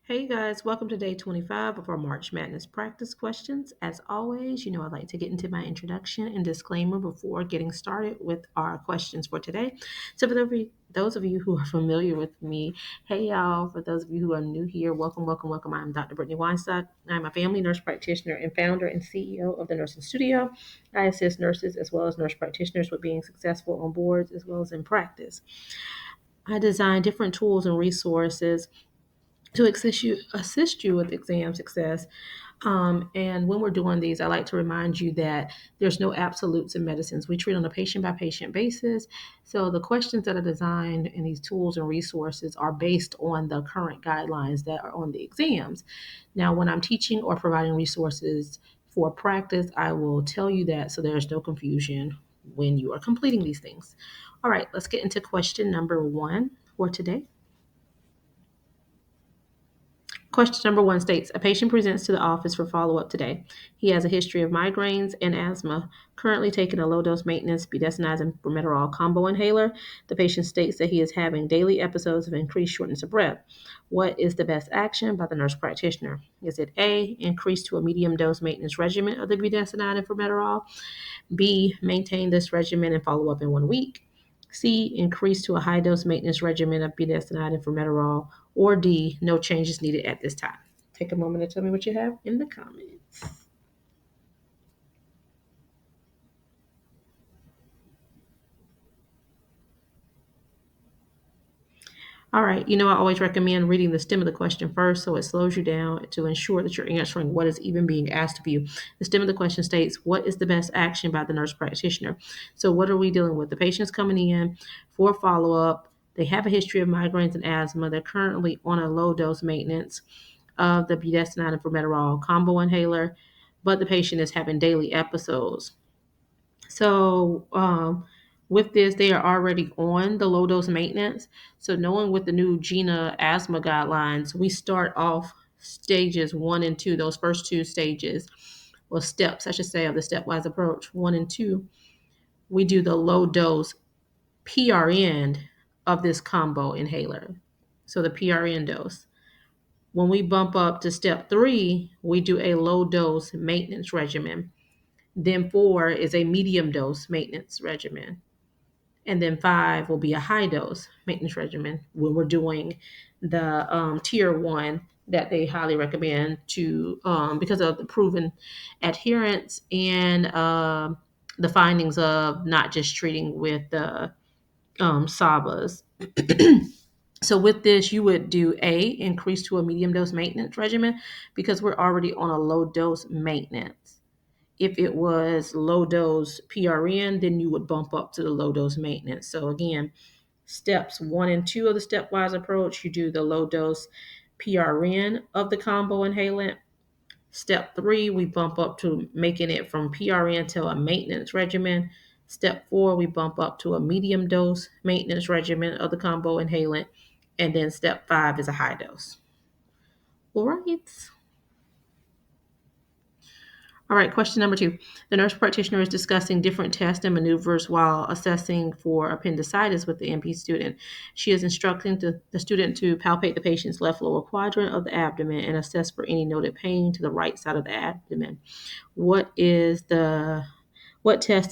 Hey guys, welcome to day 25 of our March Madness practice questions. As always, I'd like to get into my introduction and disclaimer before getting started with our questions for today. So, for those of you who are familiar with me, hey y'all, for those of you who are new here, welcome, welcome, welcome. I'm Dr. Brittany Weinstock. I'm a family nurse practitioner and founder and CEO of the Nursing Studio. I assist nurses as well as nurse practitioners with being successful on boards as well as in practice. I design different tools and resources to assist you with exam success. And when we're doing these, I like to remind you that there's no absolutes in medicines. We treat on a patient by patient basis. So the questions that are designed in these tools and resources are based on the current guidelines that are on the exams. Now, when I'm teaching or providing resources for practice, I will tell you that so there's no confusion when you are completing these things. All right, let's get into question number one for today. Question number one states, a patient presents to the office for follow-up today. He has a history of migraines and asthma, currently taking a low-dose maintenance budesonide and formoterol combo inhaler. The patient states that he is having daily episodes of increased shortness of breath. What is the best action by the nurse practitioner? Is it A, increase to a medium-dose maintenance regimen of the budesonide and formoterol? B, maintain this regimen and follow up in 1 week? C, increase to a high dose maintenance regimen of budesonide and formoterol? Or D, no changes needed at this time? Take a moment to tell me what you have in the comments. All right, I always recommend reading the stem of the question first so it slows you down to ensure that you're answering what is even being asked of you. The stem of the question states, what is the best action by the nurse practitioner? So, what are we dealing with? The patient's coming in for follow up. They have a history of migraines and asthma. They're currently on a low dose maintenance of the budesonide and formoterol combo inhaler, but the patient is having daily episodes. So, with this, they are already on the low dose maintenance. So, knowing with the new GINA asthma guidelines, we start off stages one and two, those first two stages, or steps, I should say, of the stepwise approach, one and two. We do the low dose PRN of this combo inhaler. So, the PRN dose. When we bump up to step three, we do a low dose maintenance regimen. Then four is a medium dose maintenance regimen. And then five will be a high dose maintenance regimen when we're doing the tier one that they highly recommend to because of the proven adherence and the findings of not just treating with the SABAs. So with this, you would do A, increase to a medium dose maintenance regimen because we're already on a low dose maintenance. If it was low dose PRN, then you would bump up to the low dose maintenance. So again, steps one and two of the stepwise approach, you do the low dose PRN of the combo inhalant. Step three, we bump up to making it from PRN to a maintenance regimen. Step four, we bump up to a medium dose maintenance regimen of the combo inhalant. And then step five is a high dose. All right. All right, question number two. The nurse practitioner is discussing different tests and maneuvers while assessing for appendicitis with the NP student. She is instructing the student to palpate the patient's left lower quadrant of the abdomen and assess for any noted pain to the right side of the abdomen. What test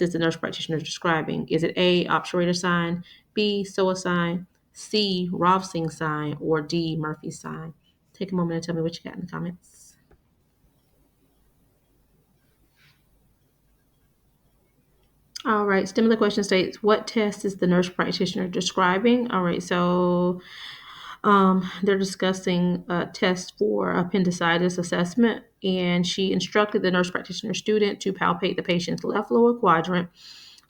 is the nurse practitioner describing? Is it A, obturator sign, B, Soa sign, C, Rovsing sign, or D, Murphy sign? Take a moment and tell me what you got in the comments. All right, stem of the question states, what test is the nurse practitioner describing? All right, so they're discussing a test for appendicitis assessment, and she instructed the nurse practitioner student to palpate the patient's left lower quadrant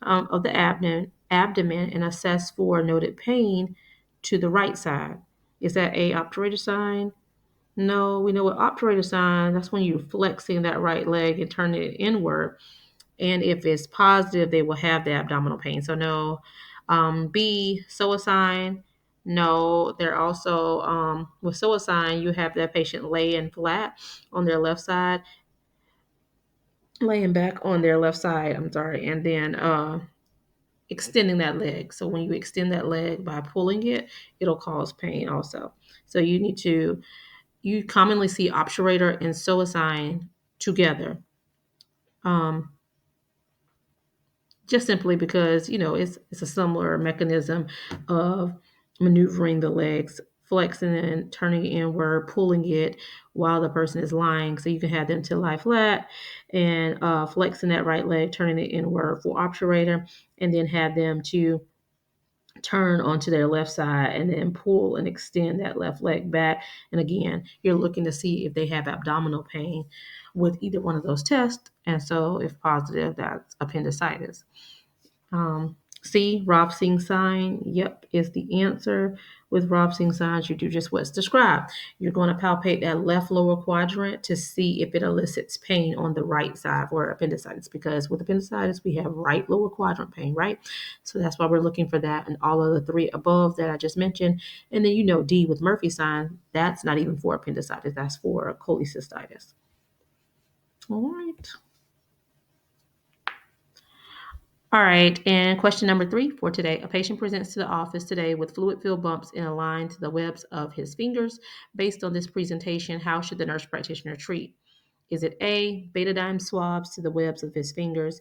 of the abdomen and assess for noted pain to the right side. Is that a obturator sign? No, we know what obturator sign, that's when you're flexing that right leg and turning it inward. And if it's positive, they will have the abdominal pain. So no. B, Soa sign. No, they're also with Soa sign, you have that patient laying flat on their left side, laying back on their left side. I'm sorry, and then extending that leg. So when you extend that leg by pulling it, it'll cause pain also. So you need to you commonly see obturator and psilocybin together. Um, just simply because it's a similar mechanism of maneuvering the legs, flexing and turning inward, pulling it while the person is lying, so you can have them to lie flat and flexing that right leg, turning it inward for obturator, and then have them to turn onto their left side and then pull and extend that left leg back. And again, you're looking to see if they have abdominal pain with either one of those tests, and so if positive, that's appendicitis. C, Robsing sign. Yep, is the answer. With Robsing signs, you do just what's described. You're going to palpate that left lower quadrant to see if it elicits pain on the right side for appendicitis, because with appendicitis, we have right lower quadrant pain, right? So that's why we're looking for that and all of the three above that I just mentioned. And then D with Murphy sign, that's not even for appendicitis, that's for cholecystitis. All right. All right, and question number 3 for today. A patient presents to the office today with fluid-filled bumps in a line to the webs of his fingers. Based on this presentation, how should the nurse practitioner treat? Is it A, betadine swabs to the webs of his fingers,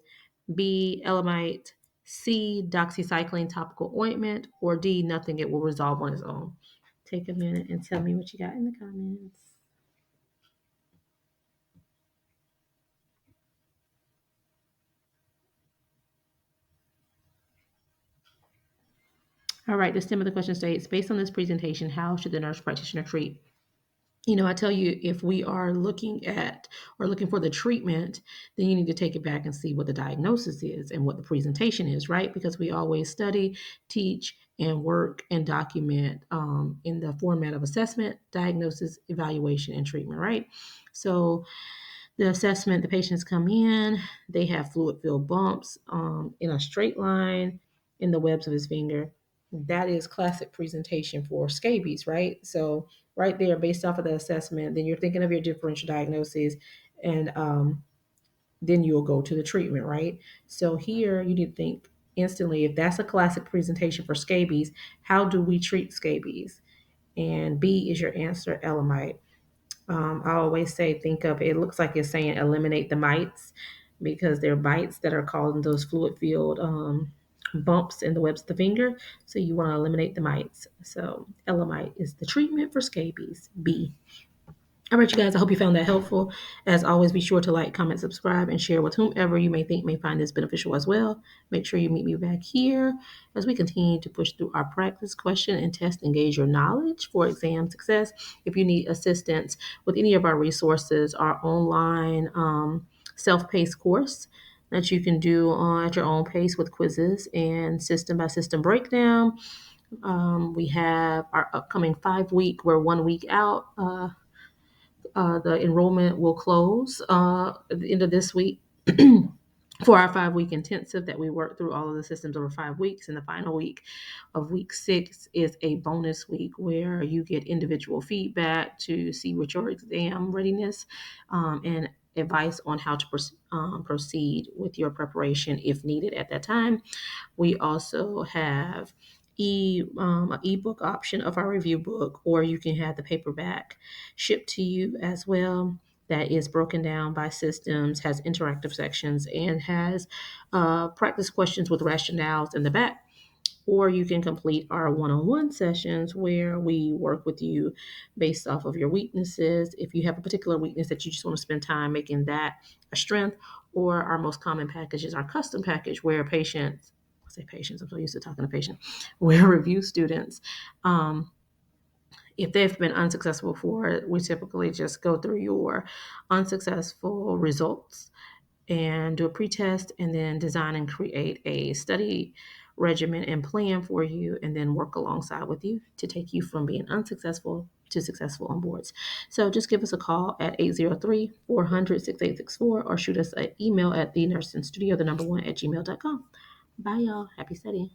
B, elamite, C, doxycycline topical ointment, or D, nothing, it will resolve on its own? Take a minute and tell me what you got in the comments. All right, the stem of the question states, based on this presentation, how should the nurse practitioner treat? I tell you, if we are looking at or looking for the treatment, then you need to take it back and see what the diagnosis is and what the presentation is, right? Because we always study, teach, and work and document in the format of assessment, diagnosis, evaluation, and treatment, right? So the assessment, the patients come in, they have fluid filled bumps in a straight line in the webs of his finger. That is classic presentation for scabies, right? So, right there, based off of the assessment, then you're thinking of your differential diagnoses, and then you'll go to the treatment, right? So, here you need to think instantly, if that's a classic presentation for scabies, how do we treat scabies? And B is your answer, elamite. I always say, think of it looks like it's saying eliminate the mites, because they're bites that are causing those fluid filled bumps in the webs of the finger. So you want to eliminate the mites. So elamite is the treatment for scabies. B. All right, you guys, I hope you found that helpful. As always, be sure to like, comment, subscribe, and share with whomever you may think may find this beneficial as well. Make sure you meet me back here as we continue to push through our practice, question, and test, engage your knowledge for exam success. If you need assistance with any of our resources, our online self-paced course that you can do at your own pace with quizzes and system by system breakdown. We have our upcoming 5-week, we're 1 week out. The enrollment will close at the end of this week for our 5-week intensive that we work through all of the systems over 5 weeks. And the final week of week 6 is a bonus week where you get individual feedback to see what your exam readiness and advice on how to proceed with your preparation if needed at that time. We also have an ebook option of our review book, or you can have the paperback shipped to you as well. That is broken down by systems, has interactive sections, and has practice questions with rationales in the back. Or you can complete our one-on-one sessions where we work with you based off of your weaknesses. If you have a particular weakness that you just want to spend time making that a strength, or our most common package is our custom package where patients, I say patients, I'm so used to talking to patients, where review students, if they've been unsuccessful for it, we typically just go through your unsuccessful results and do a pretest, and then design and create a study regimen and plan for you, and then work alongside with you to take you from being unsuccessful to successful on boards. So just give us a call at 803-400-6864, or shoot us an email at the nursingstudio, the number one, at gmail.com. Bye, y'all. Happy studying.